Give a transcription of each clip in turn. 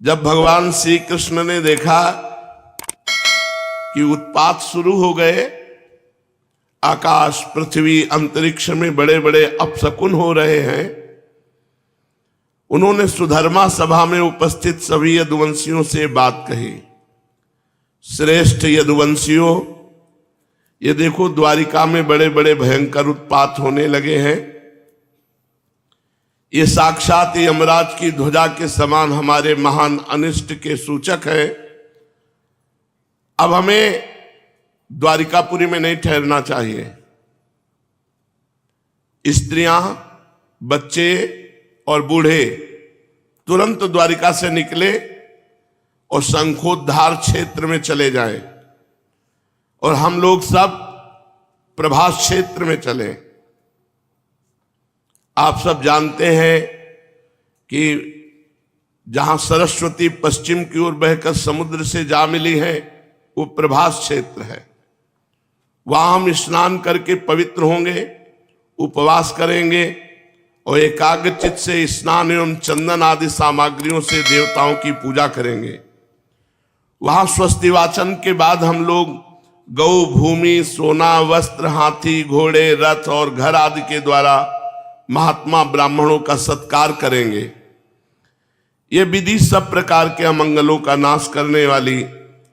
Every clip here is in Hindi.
जब भगवान श्री कृष्ण ने देखा कि उत्पात शुरू हो गए, आकाश पृथ्वी अंतरिक्ष में बड़े बड़े अपशकुन हो रहे हैं, उन्होंने सुधर्मा सभा में उपस्थित सभी यदुवंशियों से बात कही। श्रेष्ठ यदुवंशियों, ये देखो द्वारिका में बड़े बड़े भयंकर उत्पात होने लगे हैं। ये साक्षात यमराज की ध्वजा के समान हमारे महान अनिष्ट के सूचक है। अब हमें द्वारिकापुरी में नहीं ठहरना चाहिए। स्त्रियां, बच्चे और बूढ़े तुरंत द्वारिका से निकले और शंखोद्धार क्षेत्र में चले जाएं, और हम लोग सब प्रभास क्षेत्र में चले। आप सब जानते हैं कि जहां सरस्वती पश्चिम की ओर बहकर समुद्र से जा मिली है, वो प्रभास क्षेत्र है। वहां हम स्नान करके पवित्र होंगे, उपवास करेंगे और एकाग्रचित्त से स्नान एवं चंदन आदि सामग्रियों से देवताओं की पूजा करेंगे। वहां स्वस्ति वाचन के बाद हम लोग गौ, भूमि, सोना, वस्त्र, हाथी, घोड़े, रथ और घर आदि के द्वारा महात्मा ब्राह्मणों का सत्कार करेंगे। ये विधि सब प्रकार के अमंगलों का नाश करने वाली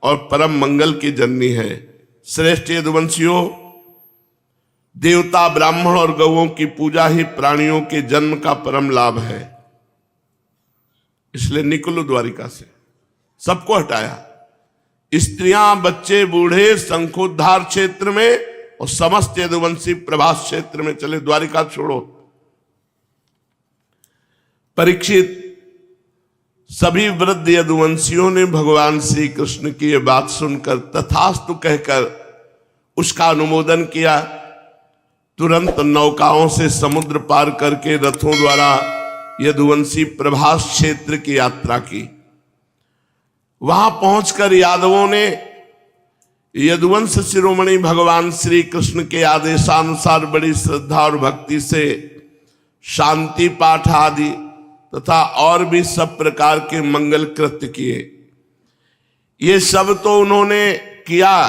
और परम मंगल की जननी है। श्रेष्ठ यदुवंशियों, देवता, ब्राह्मण और गौओं की पूजा ही प्राणियों के जन्म का परम लाभ है। इसलिए निकलो द्वारिका से। सबको हटाया, स्त्रियां, बच्चे, बूढ़े शंखोद्धार क्षेत्र में और समस्त यदुवंशी प्रभास क्षेत्र में चले। द्वारिका छोड़ो। परीक्षित, सभी वृद्ध यदुवंशियों ने भगवान श्री कृष्ण की यह बात सुनकर तथास्तु कहकर उसका अनुमोदन किया। तुरंत नौकाओं से समुद्र पार करके रथों द्वारा यदुवंशी प्रभास क्षेत्र की यात्रा की। वहां पहुंचकर यादवों ने यदुवंश शिरोमणि भगवान श्री कृष्ण के आदेशानुसार बड़ी श्रद्धा और भक्ति से शांति पाठ आदि तथा और भी सब प्रकार के मंगल कृत्य किए। ये सब तो उन्होंने किया,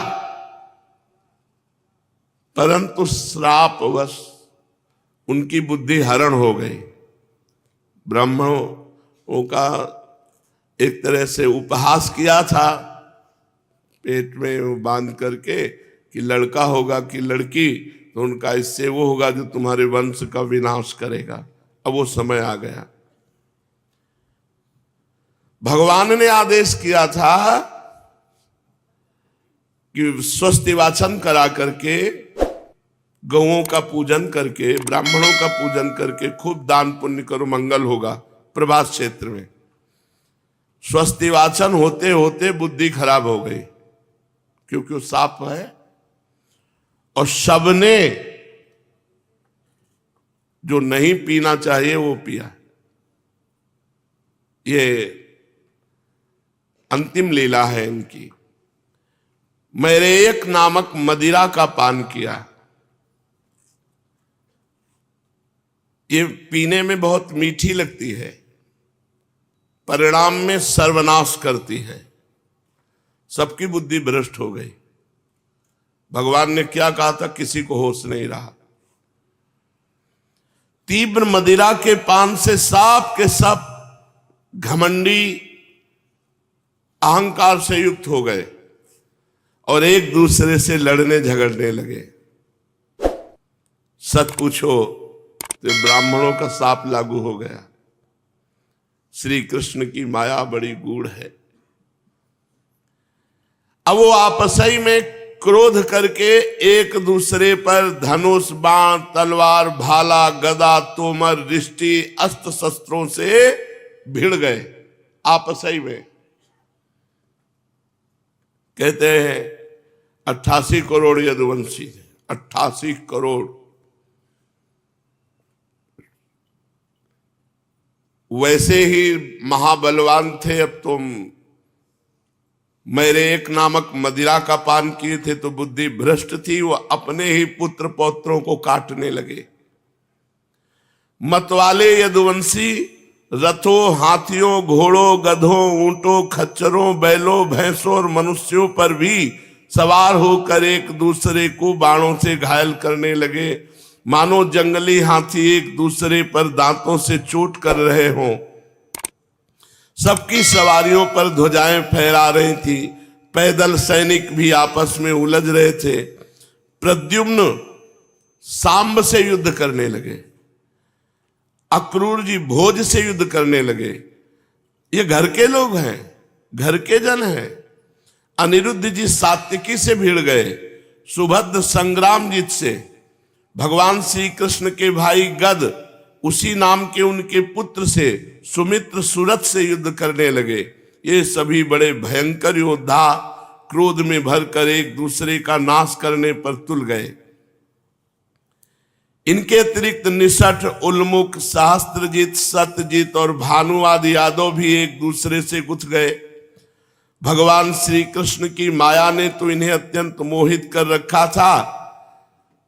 परंतु श्रापवश उनकी बुद्धि हरण हो गई। ब्राह्मणों का एक तरह से उपहास किया था, पेट में बांध करके कि लड़का होगा कि लड़की, तो उनका इससे वो होगा जो तुम्हारे वंश का विनाश करेगा। अब वो समय आ गया। भगवान ने आदेश किया था कि स्वस्ति वाचन करा करके, गौओं का पूजन करके, ब्राह्मणों का पूजन करके खूब दान पुण्य करो, मंगल होगा। प्रभास क्षेत्र में स्वस्ति वाचन होते होते बुद्धि खराब हो गई, क्योंकि वो साप है और सबने जो नहीं पीना चाहिए वो पिया। ये अंतिम लीला है इनकी। मैरेयक नामक मदिरा का पान किया। ये पीने में बहुत मीठी लगती है, परिणाम में सर्वनाश करती है। सबकी बुद्धि भ्रष्ट हो गई। भगवान ने क्या कहा था, किसी को होश नहीं रहा। तीव्र मदिरा के पान से सब के सब घमंडी अहंकार से युक्त हो गए और एक दूसरे से लड़ने झगड़ने लगे। सच पूछो तो ब्राह्मणों का शाप लागू हो गया। श्री कृष्ण की माया बड़ी गूढ़ है। अब वो आपस ही में क्रोध करके एक दूसरे पर धनुष, बाण, तलवार, भाला, गदा, तोमर, रिष्टि, अस्त्र शस्त्रों से भिड़ गए आपस ही में। कहते हैं 88 करोड़ यदुवंशी थे। 88 करोड़। वैसे ही महाबलवान थे। अब तुम मैरेयक नामक मदिरा का पान किए थे तो बुद्धि भ्रष्ट थी। वो अपने ही पुत्र पौत्रों को काटने लगे। मतवाले यदुवंशी रथों, हाथियों, घोड़ों, गधों, ऊंटों, खच्चरों, बैलों, भैंसों और मनुष्यों पर भी सवार होकर एक दूसरे को बाणों से घायल करने लगे, मानो जंगली हाथी एक दूसरे पर दांतों से चोट कर रहे हों। सबकी सवारियों पर ध्वजाएं फहरा रही थी। पैदल सैनिक भी आपस में उलझ रहे थे। प्रद्युम्न सांब से युद्ध करने लगे, अक्रूर जी भोज से युद्ध करने लगे। ये घर के लोग हैं, घर के जन हैं। अनिरुद्ध जी सात्विकी से भिड़ गए, सुभद्र संग्रामजीत से, भगवान श्री कृष्ण के भाई गद उसी नाम के उनके पुत्र से, सुमित्र सुरथ से युद्ध करने लगे। ये सभी बड़े भयंकर योद्धा क्रोध में भरकर एक दूसरे का नाश करने पर तुल गए। इनके अतिरिक्त निषठ, उल्मुख, सहस्त्रजीत, सत्यजीत और भानु आदि यादव भी एक दूसरे से गुथ गए। भगवान श्री कृष्ण की माया ने तो इन्हें अत्यंत मोहित कर रखा था।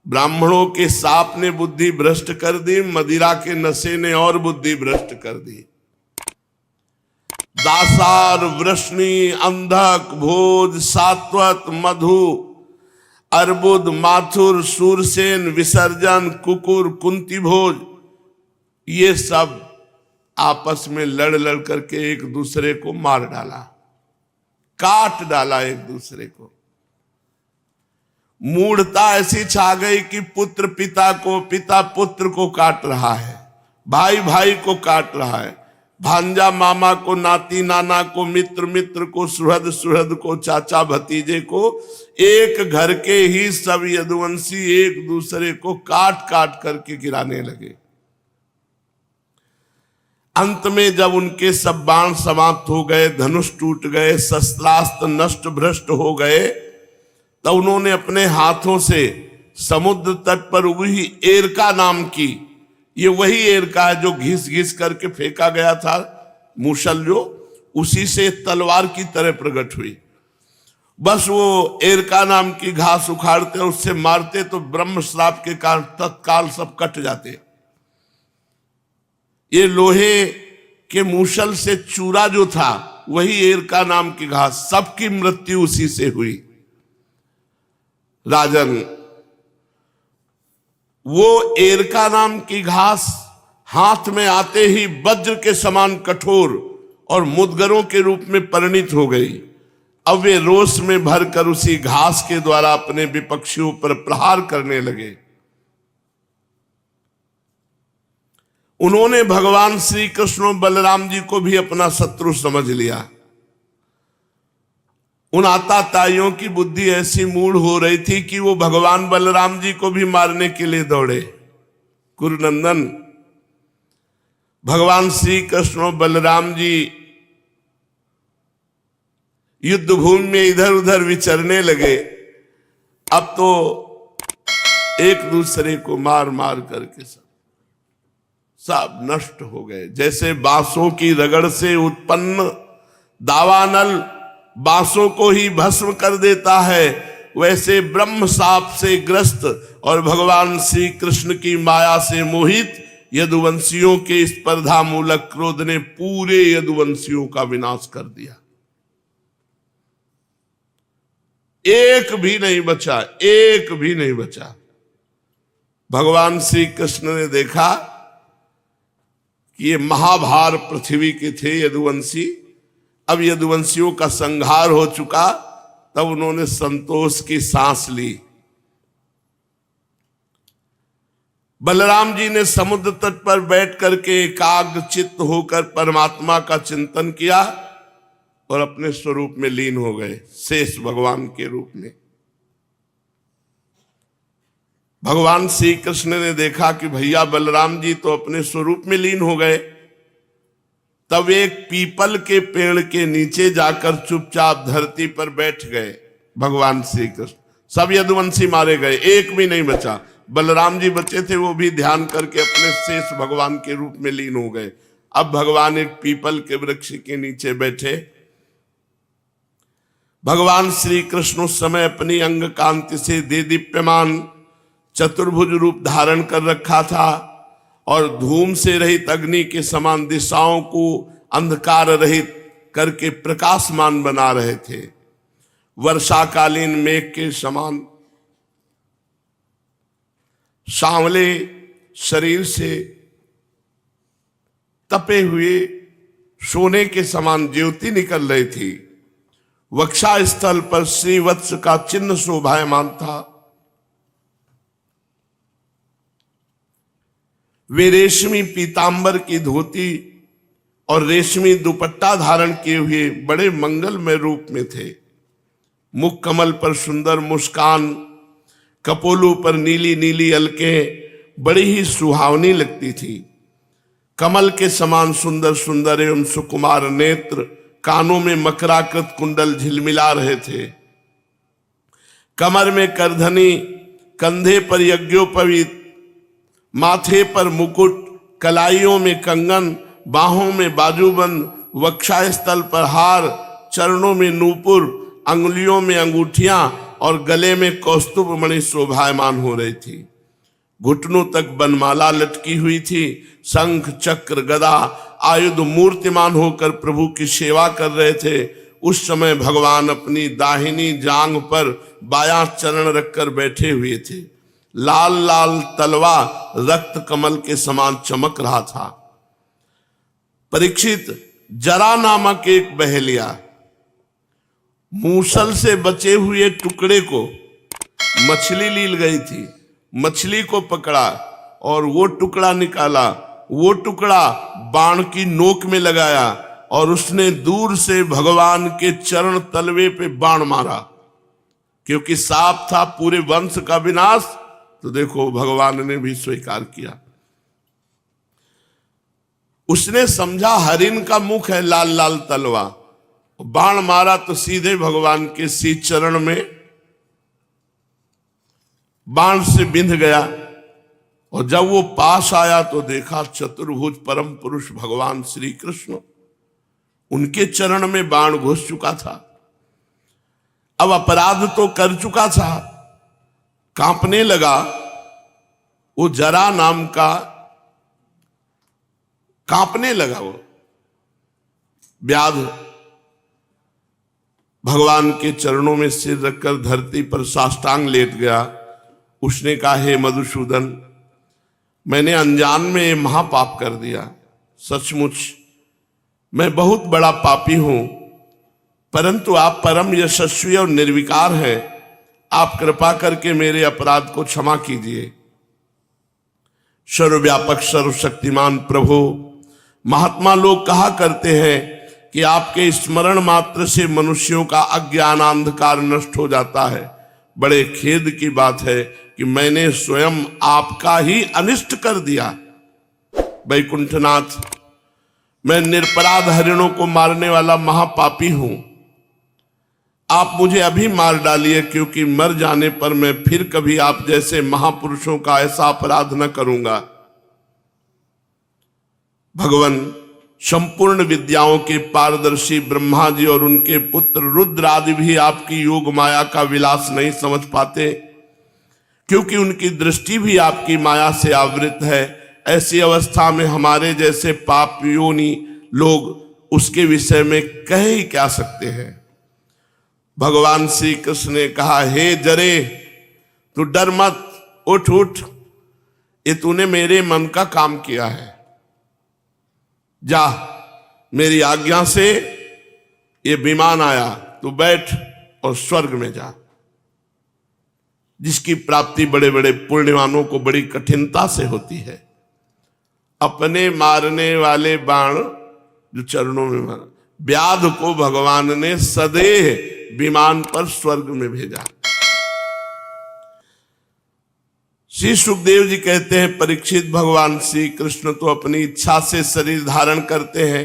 ब्राह्मणों के साप ने बुद्धि भ्रष्ट कर दी, मदिरा के नशे ने और बुद्धि भ्रष्ट कर दी। दासार, वृष्णि, अंधक, भोज, सात्वत, मधु, अर्बुद, माथुर, सूरसेन, विसर्जन, कुकुर, कुंती भोज, ये सब आपस में लड़ लड़ करके एक दूसरे को मार डाला, काट डाला एक दूसरे को। मूढ़ता ऐसी छा गई कि पुत्र पिता को, पिता पुत्र को काट रहा है, भाई भाई को काट रहा है, भांजा मामा को, नाती नाना को, मित्र मित्र को, सुहृद सुहृद को, चाचा भतीजे को, एक घर के ही सब यदुवंशी एक दूसरे को काट काट करके गिराने लगे। अंत में जब उनके सब बाण समाप्त हो गए, धनुष टूट गए, शस्त्रास्त्र नष्ट भ्रष्ट हो गए, तब उन्होंने अपने हाथों से समुद्र तट पर उगी एरका नाम की, ये वही एरका है जो घिस घिस करके फेंका गया था मूसल, जो उसी से तलवार की तरह प्रकट हुई। बस वो एरका नाम की घास उखाड़ते और उससे मारते तो ब्रह्म श्राप के कारण तत्काल सब कट जाते। ये लोहे के मूसल से चूरा जो था वही एरका नाम की घास, सबकी मृत्यु उसी से हुई। राजन, वो एरका नाम की घास हाथ में आते ही वज्र के समान कठोर और मुदगरों के रूप में परिणित हो गई। अब वे रोष में भरकर उसी घास के द्वारा अपने विपक्षियों पर प्रहार करने लगे। उन्होंने भगवान श्री कृष्ण और बलराम जी को भी अपना शत्रु समझ लिया। उन आताताइयों की बुद्धि ऐसी मूढ़ हो रही थी कि वो भगवान बलराम जी को भी मारने के लिए दौड़े। कुरुनंदन, भगवान श्री कृष्ण और बलराम जी युद्ध भूमि में इधर उधर विचरने लगे। अब तो एक दूसरे को मार मार करके सब नष्ट हो गए। जैसे बांसों की रगड़ से उत्पन्न दावानल बांसों को ही भस्म कर देता है, वैसे ब्रह्म साप से ग्रस्त और भगवान श्री कृष्ण की माया से मोहित यदुवंशियों के स्पर्धा मूलक क्रोध ने पूरे यदुवंशियों का विनाश कर दिया। एक भी नहीं बचा, एक भी नहीं बचा। भगवान श्री कृष्ण ने देखा कि ये महाभार पृथ्वी के थे यदुवंशी, अब यदुवंशियों का संहार हो चुका, तब उन्होंने संतोष की सांस ली। बलराम जी ने समुद्र तट पर बैठ करके एकाग्र चित्त होकर परमात्मा का चिंतन किया और अपने स्वरूप में लीन हो गए, शेष भगवान के रूप में। भगवान श्री कृष्ण ने देखा कि भैया बलराम जी तो अपने स्वरूप में लीन हो गए, तब एक पीपल के पेड़ के नीचे जाकर चुपचाप धरती पर बैठ गए भगवान श्री कृष्ण। सब यदुवंशी मारे गए, एक भी नहीं बचा। बलराम जी बचे थे, वो भी ध्यान करके अपने शेष भगवान के रूप में लीन हो गए। अब भगवान एक पीपल के वृक्ष के नीचे बैठे। भगवान श्री कृष्ण उस समय अपनी अंग कांति से देदीप्यमान चतुर्भुज रूप धारण कर रखा था और धूम से रहित अग्नि के समान दिशाओं को अंधकार रहित करके प्रकाशमान बना रहे थे। वर्षाकालीन मेघ के समान सांवले शरीर से तपे हुए सोने के समान ज्योति निकल रही थी। वक्षा स्थल पर श्रीवत्स का चिन्ह शोभायमान था। वे रेशमी पीतांबर की धोती और रेशमी दुपट्टा धारण किए हुए बड़े मंगलमय रूप में थे। मुख कमल पर सुंदर मुस्कान, कपोलों पर नीली नीली अलकें बड़ी ही सुहावनी लगती थी। कमल के समान सुंदर सुंदर एवं सुकुमार नेत्र, कानों में मकराकृत कुंडल झिलमिला रहे थे। कमर में करधनी, कंधे पर यज्ञोपवीत, माथे पर मुकुट, कलाइयों में कंगन, बाहों में बाजूबंद, वक्षस्थल पर हार, चरणों में नूपुर, अंगुलियों में अंगूठियां और गले में कौस्तुभ मणि शोभायमान हो रही थी। घुटनों तक बनमाला लटकी हुई थी। शंख चक्र गदा आयुध मूर्तिमान होकर प्रभु की सेवा कर रहे थे। उस समय भगवान अपनी दाहिनी जांघ पर बायां चरण रखकर बैठे हुए थे। लाल लाल तलवा रक्त कमल के समान चमक रहा था। परीक्षित, जरा नामक एक बहेलिया मूसल से बचे हुए टुकड़े को, मछली लील गई थी, मछली को पकड़ा और वो टुकड़ा निकाला। वो टुकड़ा बाण की नोक में लगाया और उसने दूर से भगवान के चरण तलवे पे बाण मारा। क्योंकि साफ था पूरे वंश का विनाश, तो देखो भगवान ने भी स्वीकार किया। उसने समझा हरिण का मुख है लाल लाल तलवा, बाण मारा तो सीधे भगवान के शीश चरण में बाण से बिंध गया। और जब वो पास आया तो देखा चतुर्भुज परम पुरुष भगवान श्री कृष्ण, उनके चरण में बाण घुस चुका था। अब अपराध तो कर चुका था, कांपने लगा। वो जरा नाम का कांपने लगा। वो व्याध भगवान के चरणों में सिर रखकर धरती पर साष्टांग लेट गया। उसने कहा, हे मधुसूदन, मैंने अनजान में ये महापाप कर दिया। सचमुच मैं बहुत बड़ा पापी हूं, परंतु आप परम यशस्वी और निर्विकार हैं। आप कृपा करके मेरे अपराध को क्षमा कीजिए। सर्वव्यापक सर्वशक्तिमान प्रभु, महात्मा लोग कहा करते हैं कि आपके स्मरण मात्र से मनुष्यों का अज्ञान अंधकार नष्ट हो जाता है। बड़े खेद की बात है कि मैंने स्वयं आपका ही अनिष्ट कर दिया। वैकुंठनाथ, मैं निरपराध हरिणों को मारने वाला महापापी हूं। आप मुझे अभी मार डालिए, क्योंकि मर जाने पर मैं फिर कभी आप जैसे महापुरुषों का ऐसा अपराध न करूंगा। भगवान, संपूर्ण विद्याओं के पारदर्शी ब्रह्मा जी और उनके पुत्र रुद्र आदि भी आपकी योग माया का विलास नहीं समझ पाते, क्योंकि उनकी दृष्टि भी आपकी माया से आवृत है। ऐसी अवस्था में हमारे जैसे पापियोनी लोग उसके विषय में कह ही क्या सकते हैं। भगवान श्री कृष्ण ने कहा, हे जरे, तू डर मत, उठ उठ, ये तूने मेरे मन का काम किया है। जा, मेरी आज्ञा से ये विमान आया, तू बैठ और स्वर्ग में जा। जिसकी प्राप्ति बड़े बड़े पुण्यवानों को बड़ी कठिनता से होती है। अपने मारने वाले बाण जो चरणों में मारा, व्याध को भगवान ने सदैव विमान पर स्वर्ग में भेजा। श्री सुखदेव जी कहते हैं, परीक्षित, भगवान श्री कृष्ण तो अपनी इच्छा से शरीर धारण करते हैं।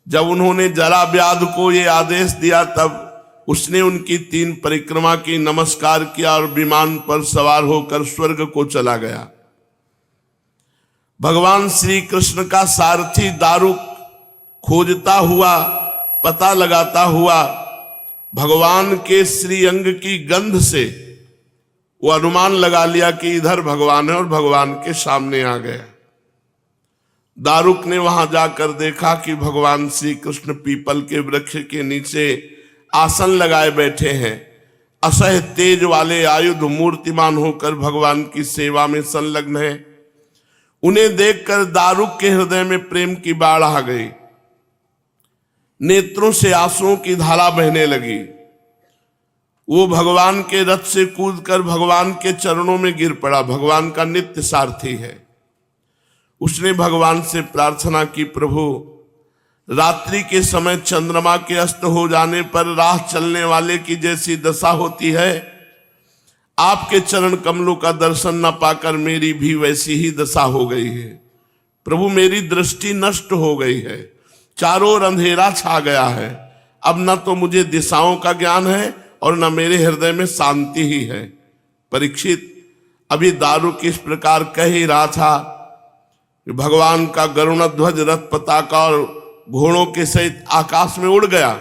जब उन्होंने जरा व्याध को ये आदेश दिया, तब उसने उनकी 3 परिक्रमा की, नमस्कार किया और विमान पर सवार होकर स्वर्ग को चला गया। भगवान श्री कृष्ण का सारथी दारुक खोजता हुआ, पता लगाता हुआ भगवान के श्री अंग की गंध से वो अनुमान लगा लिया कि इधर भगवान है और भगवान के सामने आ गया। दारुक ने वहां जाकर देखा कि भगवान श्री कृष्ण पीपल के वृक्ष के नीचे आसन लगाए बैठे हैं, असह्य तेज वाले आयुध मूर्तिमान होकर भगवान की सेवा में संलग्न है। उन्हें देखकर दारुक के हृदय में प्रेम की बाढ़ आ गई, नेत्रों से आंसुओं की धारा बहने लगी। वो भगवान के रथ से कूदकर भगवान के चरणों में गिर पड़ा। भगवान का नित्य सारथी है। उसने भगवान से प्रार्थना की, प्रभु रात्रि के समय चंद्रमा के अस्त हो जाने पर राह चलने वाले की जैसी दशा होती है, आपके चरण कमलों का दर्शन न पाकर मेरी भी वैसी ही दशा हो गई है। प्रभु मेरी दृष्टि नष्ट हो गई है, चारों ओर अंधेरा छा गया है। अब न तो मुझे दिशाओं का ज्ञान है और न मेरे हृदय में शांति ही है। परीक्षित, अभी दारुक इस प्रकार कह ही रहा था कि भगवान का गरुण ध्वज रथ पताका और घोड़ों के सहित आकाश में उड़ गया।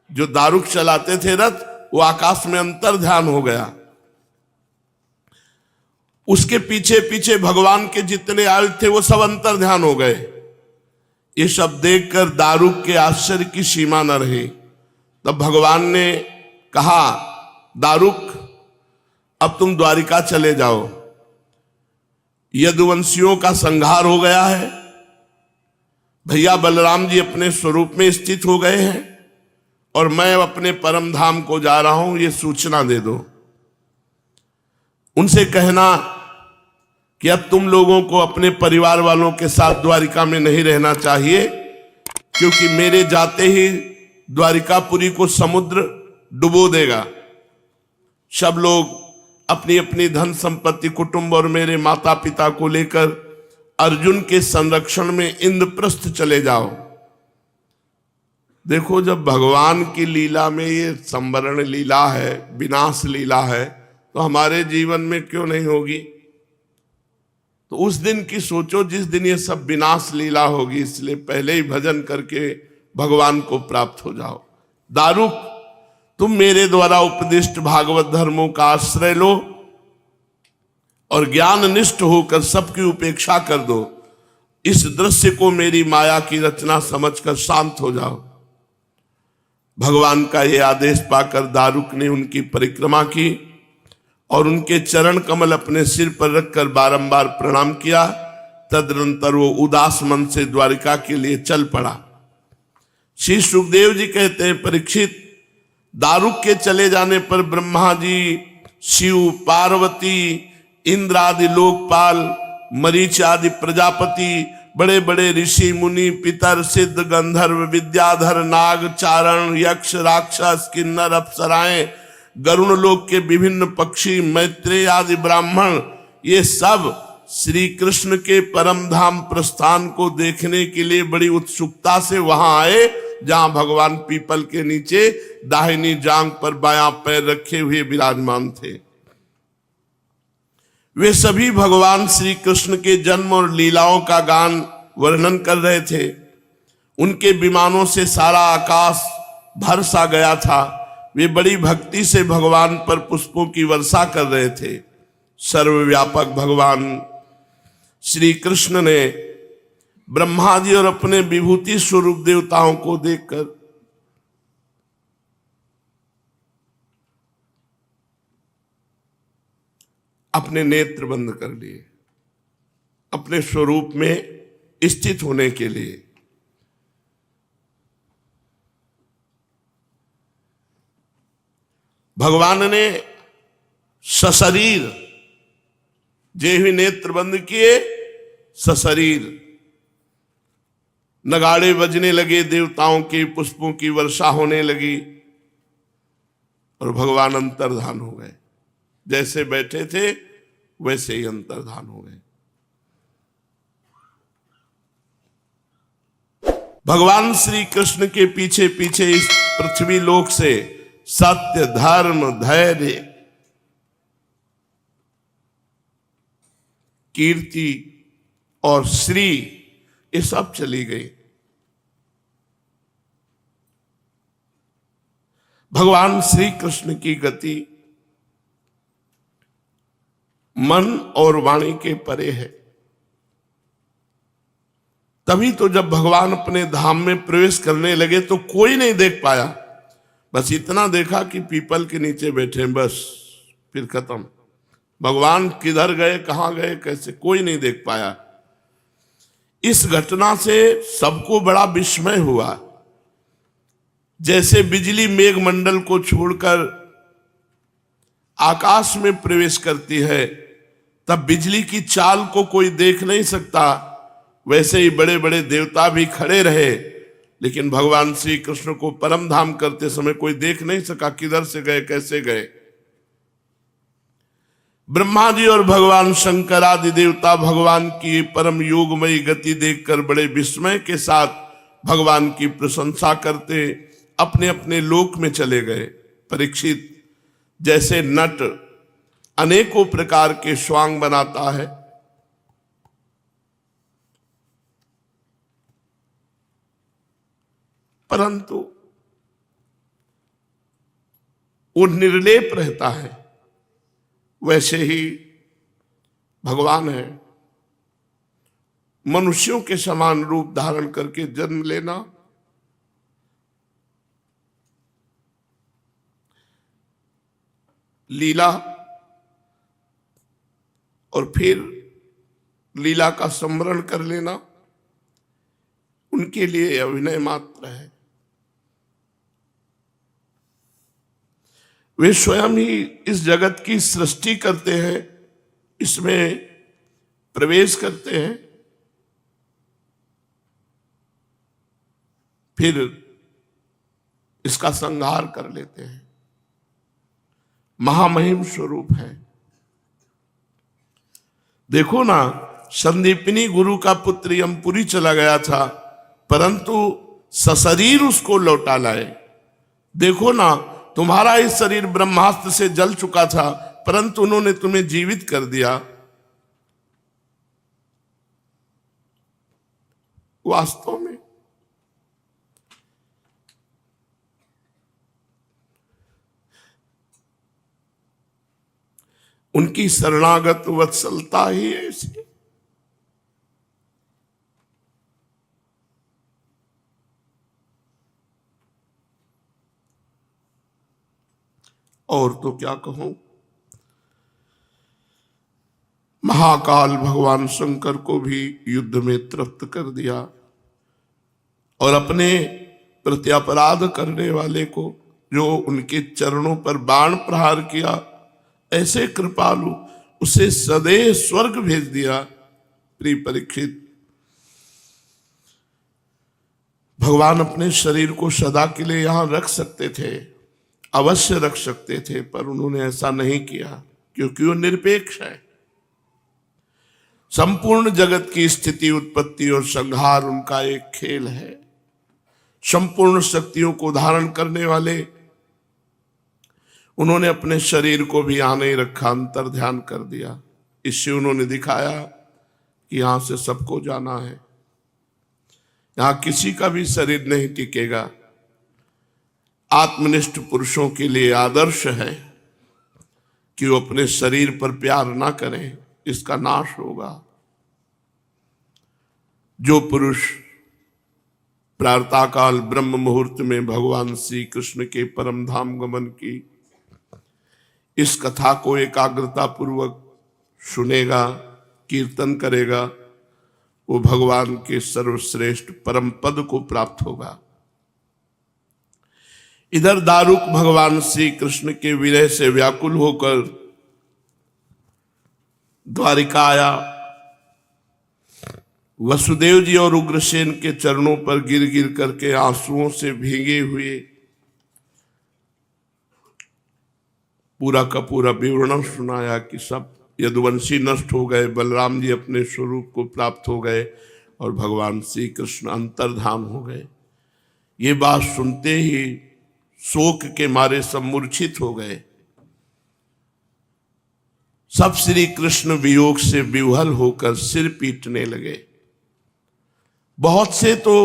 जो दारुक चलाते थे रथ, वो आकाश में अंतर ध्यान हो गया। उसके पीछे पीछे भगवान के जितने आयुध थे वो सब अंतर ध्यान हो गए। ये सब देखकर दारुक के आश्चर्य की सीमा न रही। तब भगवान ने कहा, दारुक अब तुम द्वारिका चले जाओ, यदुवंशियों का संहार हो गया है, भैया बलराम जी अपने स्वरूप में स्थित हो गए हैं और मैं अपने परम धाम को जा रहा हूं, ये सूचना दे दो। उनसे कहना कि अब तुम लोगों को अपने परिवार वालों के साथ द्वारिका में नहीं रहना चाहिए, क्योंकि मेरे जाते ही द्वारिकापुरी को समुद्र डुबो देगा। सब लोग अपनी अपनी धन संपत्ति, कुटुंब और मेरे माता पिता को लेकर अर्जुन के संरक्षण में इंद्रप्रस्थ चले जाओ। देखो, जब भगवान की लीला में ये संवरण लीला है, विनाश लीला है, तो हमारे जीवन में क्यों नहीं होगी? तो उस दिन की सोचो जिस दिन ये सब विनाश लीला होगी। इसलिए पहले ही भजन करके भगवान को प्राप्त हो जाओ। दारुक, तुम मेरे द्वारा उपदिष्ट भागवत धर्मों का आश्रय लो और ज्ञान निष्ठ होकर सबकी उपेक्षा कर दो। इस दृश्य को मेरी माया की रचना समझकर शांत हो जाओ। भगवान का यह आदेश पाकर दारुक ने उनकी परिक्रमा की और उनके चरण कमल अपने सिर पर रखकर बारंबार प्रणाम किया। तदनंतर वो उदास मन से द्वारिका के लिए चल पड़ा। श्री सुखदेव जी कहते हैं, परीक्षित, दारुक के चले जाने पर ब्रह्मा जी, शिव, पार्वती, इंद्र आदि लोकपाल, मरीच आदि प्रजापति, बड़े बड़े ऋषि मुनि, पितर, सिद्ध, गंधर्व, विद्याधर, नाग, चारण, यक्ष, राक्षस, किन्नर, अप्सराएं, गरुण लोक के विभिन्न पक्षी, मैत्रेय आदि ब्राह्मण, ये सब श्री कृष्ण के परम धाम प्रस्थान को देखने के लिए बड़ी उत्सुकता से वहां आए, जहां भगवान पीपल के नीचे दाहिनी जांघ पर बायां पैर रखे हुए विराजमान थे। वे सभी भगवान श्री कृष्ण के जन्म और लीलाओं का गान वर्णन कर रहे थे। उनके विमानों से सारा आकाश भर सा गया था। वे बड़ी भक्ति से भगवान पर पुष्पों की वर्षा कर रहे थे। सर्वव्यापक भगवान श्री कृष्ण ने ब्रह्मा जी और अपने विभूति स्वरूप देवताओं को देखकर अपने नेत्र बंद कर लिए, अपने स्वरूप में स्थित होने के लिए। भगवान ने सशरीर जे हुए नेत्र बंद किए, सशरीर नगाड़े बजने लगे, देवताओं के पुष्पों की वर्षा होने लगी और भगवान अंतर्धान हो गए। जैसे बैठे थे वैसे ही अंतर्धान हो गए। भगवान श्री कृष्ण के पीछे पीछे इस पृथ्वी लोक से सत्य, धर्म, धैर्य, कीर्ति और श्री, ये सब चली गई। भगवान श्री कृष्ण की गति मन और वाणी के परे है। तभी तो जब भगवान अपने धाम में प्रवेश करने लगे तो कोई नहीं देख पाया, बस इतना देखा कि पीपल के नीचे बैठे, बस फिर खत्म। भगवान किधर गए, कहां गए, कैसे, कोई नहीं देख पाया। इस घटना से सबको बड़ा विस्मय हुआ। जैसे बिजली मेघमंडल को छोड़कर आकाश में प्रवेश करती है, तब बिजली की चाल को कोई देख नहीं सकता, वैसे ही बड़े बड़े देवता भी खड़े रहे, लेकिन भगवान श्री कृष्ण को परम धाम करते समय कोई देख नहीं सका किधर से गए, कैसे गए। ब्रह्मा जी और भगवान शंकर आदि देवता भगवान की परम योगमयी गति देखकर बड़े विस्मय के साथ भगवान की प्रशंसा करते अपने अपने लोक में चले गए। परीक्षित, जैसे नट अनेकों प्रकार के स्वांग बनाता है, परंतु वो निर्लेप रहता है, वैसे ही भगवान है। मनुष्यों के समान रूप धारण करके जन्म लेना, लीला और फिर लीला का स्मरण कर लेना उनके लिए अभिनय मात्र है। वे स्वयं ही इस जगत की सृष्टि करते हैं, इसमें प्रवेश करते हैं, फिर इसका संहार कर लेते हैं। महामहिम स्वरूप है। देखो ना, संदीपनी गुरु का पुत्र यमपुरी चला गया था, परंतु सशरीर उसको लौटा लाए। देखो ना, तुम्हारा ही शरीर ब्रह्मास्त्र से जल चुका था, परंतु उन्होंने तुम्हें जीवित कर दिया। वास्तव में उनकी शरणागत वत्सलता ही ऐसी। और तो क्या कहूं, महाकाल भगवान शंकर को भी युद्ध में तृप्त कर दिया और अपने प्रति अपराध करने वाले को, जो उनके चरणों पर बाण प्रहार किया, ऐसे कृपालु, उसे सदैव स्वर्ग भेज दिया। प्रिय परीक्षित, भगवान अपने शरीर को सदा के लिए यहां रख सकते थे, अवश्य रख सकते थे, पर उन्होंने ऐसा नहीं किया, क्योंकि वो निरपेक्ष है। संपूर्ण जगत की स्थिति, उत्पत्ति और संहार उनका एक खेल है। संपूर्ण शक्तियों को धारण करने वाले उन्होंने अपने शरीर को भी यहां नहीं रखा, अंतर ध्यान कर दिया। इससे उन्होंने दिखाया कि यहां से सबको जाना है, यहां किसी का भी शरीर नहीं टिकेगा। आत्मनिष्ठ पुरुषों के लिए आदर्श है कि वो अपने शरीर पर प्यार ना करें, इसका नाश होगा। जो पुरुष प्रातःकाल ब्रह्म मुहूर्त में भगवान श्री कृष्ण के परम धाम गमन की इस कथा को एकाग्रता पूर्वक सुनेगा, कीर्तन करेगा, वो भगवान के सर्वश्रेष्ठ परम पद को प्राप्त होगा। इधर दारुक भगवान श्री कृष्ण के विरह से व्याकुल होकर द्वारिका आया। वसुदेव जी और उग्रसेन के चरणों पर गिर गिर करके आंसुओं से भीगे हुए पूरा का पूरा विवरण सुनाया कि सब यदुवंशी नष्ट हो गए, बलराम जी अपने स्वरूप को प्राप्त हो गए और भगवान श्री कृष्ण अंतर्धाम हो गए। ये बात सुनते ही शोक के मारे सब मूर्छित हो गए। सब श्री कृष्ण वियोग से विह्वल होकर सिर पीटने लगे। बहुत से तो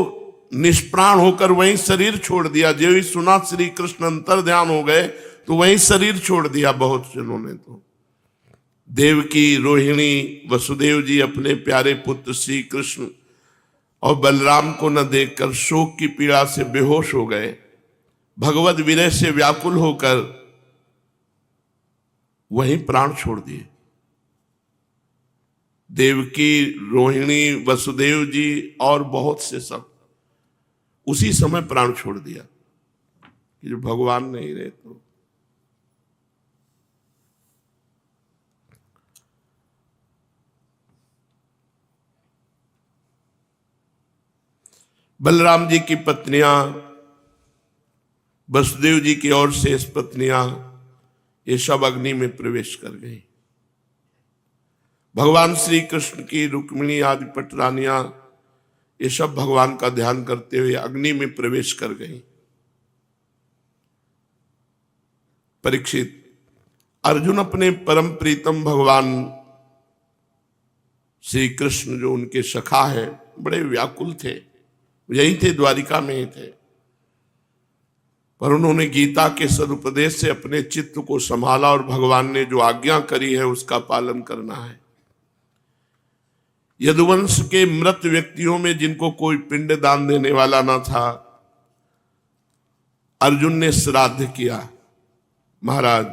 निष्प्राण होकर वहीं शरीर छोड़ दिया। जो ही सुना श्री कृष्ण अंतर ध्यान हो गए तो वहीं शरीर छोड़ दिया। बहुत जनों ने तो देवकी, रोहिणी, वसुदेव जी अपने प्यारे पुत्र श्री कृष्ण और बलराम को न देखकर शोक की पीड़ा से बेहोश हो गए। भगवत विरह से व्याकुल होकर वहीं प्राण छोड़ दिए। देवकी, रोहिणी, वसुदेव जी और बहुत से सब उसी समय प्राण छोड़ दिया कि जो भगवान नहीं रहे तो। बलराम जी की पत्नियां, वसुदेव जी की और शेष पत्नियां, ये सब अग्नि में प्रवेश कर गई। भगवान श्री कृष्ण की रुक्मिणी आदि पटरानियां, ये सब भगवान का ध्यान करते हुए अग्नि में प्रवेश कर गई। परीक्षित, अर्जुन अपने परम प्रीतम भगवान श्री कृष्ण जो उनके सखा है, बड़े व्याकुल थे। यही थे, द्वारिका में ही थे, पर उन्होंने गीता के सदुपदेश से अपने चित्त को संभाला और भगवान ने जो आज्ञा करी है उसका पालन करना है। यदुवंश के मृत व्यक्तियों में जिनको कोई पिंड दान देने वाला न था, अर्जुन ने श्राद्ध किया। महाराज,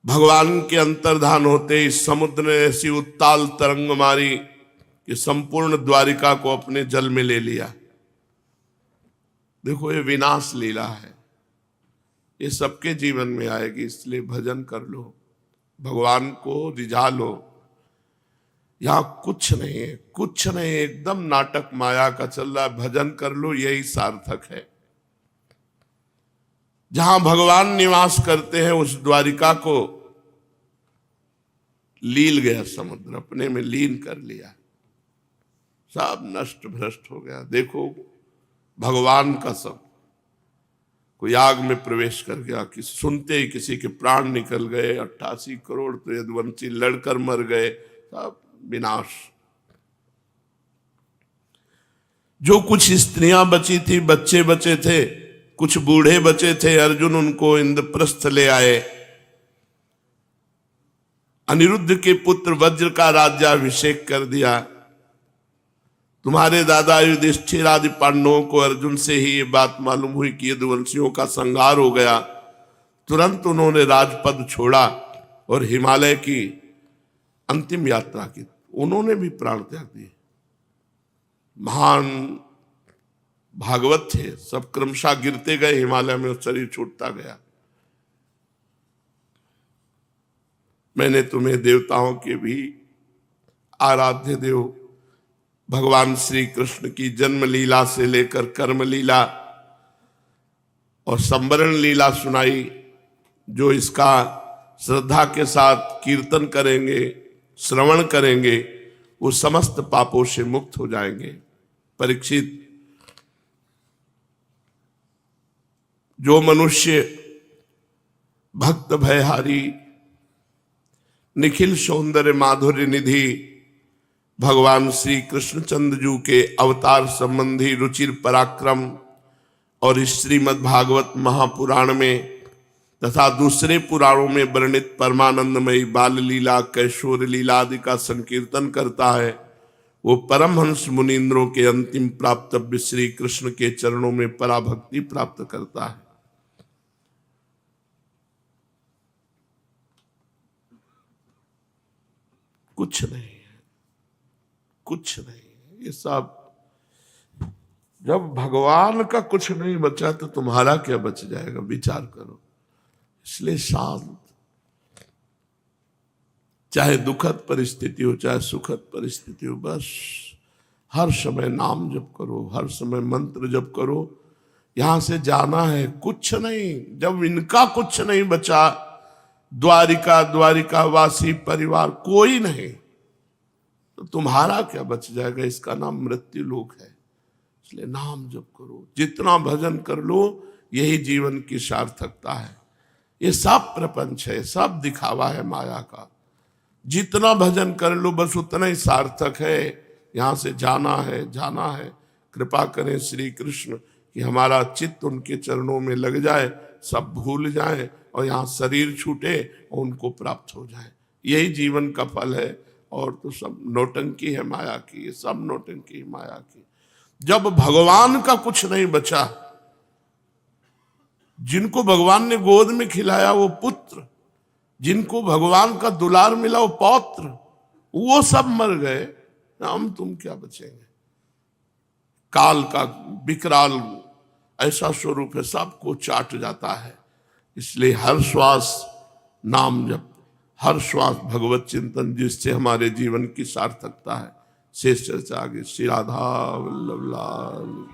भगवान के अंतर्धान होते इस समुद्र ने ऐसी उत्ताल तरंग मारी कि संपूर्ण द्वारिका को अपने जल में ले लिया। देखो, ये विनाश लीला है, ये सबके जीवन में आएगी। इसलिए भजन कर लो, भगवान को रिझा लो। यहां कुछ नहीं है, कुछ नहीं, एकदम नाटक माया का चल रहा है। भजन कर लो, यही सार्थक है। जहां भगवान निवास करते हैं उस द्वारिका को लील गया समुद्र, अपने में लीन कर लिया, सब नष्ट भ्रष्ट हो गया। देखो, भगवान का सब कोई आग में प्रवेश कर गया कि सुनते ही किसी के प्राण निकल गए। 88 करोड़ तो यदुवंशी लड़कर मर गए, सब विनाश। जो कुछ स्त्रियां बची थी, बच्चे बचे थे, कुछ बूढ़े बचे थे, अर्जुन उनको इंद्रप्रस्थ ले आए। अनिरुद्ध के पुत्र वज्र का राज्याभिषेक कर दिया। तुम्हारे दादा युधिष्ठिर आदि पांडवों को अर्जुन से ही ये बात मालूम हुई कि यदुवंशियों का संहार हो गया। तुरंत उन्होंने राजपद छोड़ा और हिमालय की अंतिम यात्रा की। उन्होंने भी प्राण त्याग दिए। महान भागवत थे, सब क्रमशः गिरते गए हिमालय में, शरीर छूटता गया। मैंने तुम्हें देवताओं के भी आराध्य देव भगवान श्री कृष्ण की जन्म लीला से लेकर कर्म लीला और संवरण लीला सुनाई। जो इसका श्रद्धा के साथ कीर्तन करेंगे, श्रवण करेंगे, वो समस्त पापों से मुक्त हो जाएंगे। परीक्षित, जो मनुष्य भक्त भयहारी, निखिल सौंदर्य माधुर्य निधि भगवान श्री कृष्णचंद्र जी के अवतार संबंधी रुचिर पराक्रम और श्रीमद् भागवत महापुराण में तथा दूसरे पुराणों में वर्णित परमानंदमयी बाल लीला, कैशोर लीला आदि का संकीर्तन करता है, वो परमहंस मुनींद्रों के अंतिम प्राप्तव्य श्री कृष्ण के चरणों में पराभक्ति प्राप्त करता है। कुछ नहीं है, कुछ नहीं। ये सब जब भगवान का कुछ नहीं बचा तो तुम्हारा क्या बच जाएगा, विचार करो। इसलिए शांत, चाहे दुखद परिस्थिति हो चाहे सुखद परिस्थिति हो, बस हर समय नाम जप करो, हर समय मंत्र जप करो। यहां से जाना है, कुछ नहीं। जब इनका कुछ नहीं बचा, द्वारिका वासी परिवार कोई नहीं, तो तुम्हारा क्या बच जाएगा। इसका नाम मृत्यु लोक है। इसलिए नाम जप करो, जितना भजन कर लो, यही जीवन की सार्थकता है। ये सब प्रपंच है, सब दिखावा है माया का। जितना भजन कर लो बस उतना ही सार्थक है। यहां से जाना है, जाना है। कृपा करें श्री कृष्ण कि हमारा चित्त उनके चरणों में लग जाए, सब भूल जाए और यहाँ शरीर छूटे और उनको प्राप्त हो जाए। यही जीवन का फल है। और तो सब नौटंकी है माया की, ये सब नौटंकी है माया की। जब भगवान का कुछ नहीं बचा, जिनको भगवान ने गोद में खिलाया वो पुत्र, जिनको भगवान का दुलार मिला वो पौत्र, वो सब मर गए, हम तुम क्या बचेंगे। काल का विकराल ऐसा स्वरूप है, सबको चाट जाता है। इसलिए हर श्वास नाम जप, हर श्वास भगवत चिंतन, जिससे हमारे जीवन की सार्थकता है। शेष चर्चा आगे। श्री राधा वल्लभ लाल।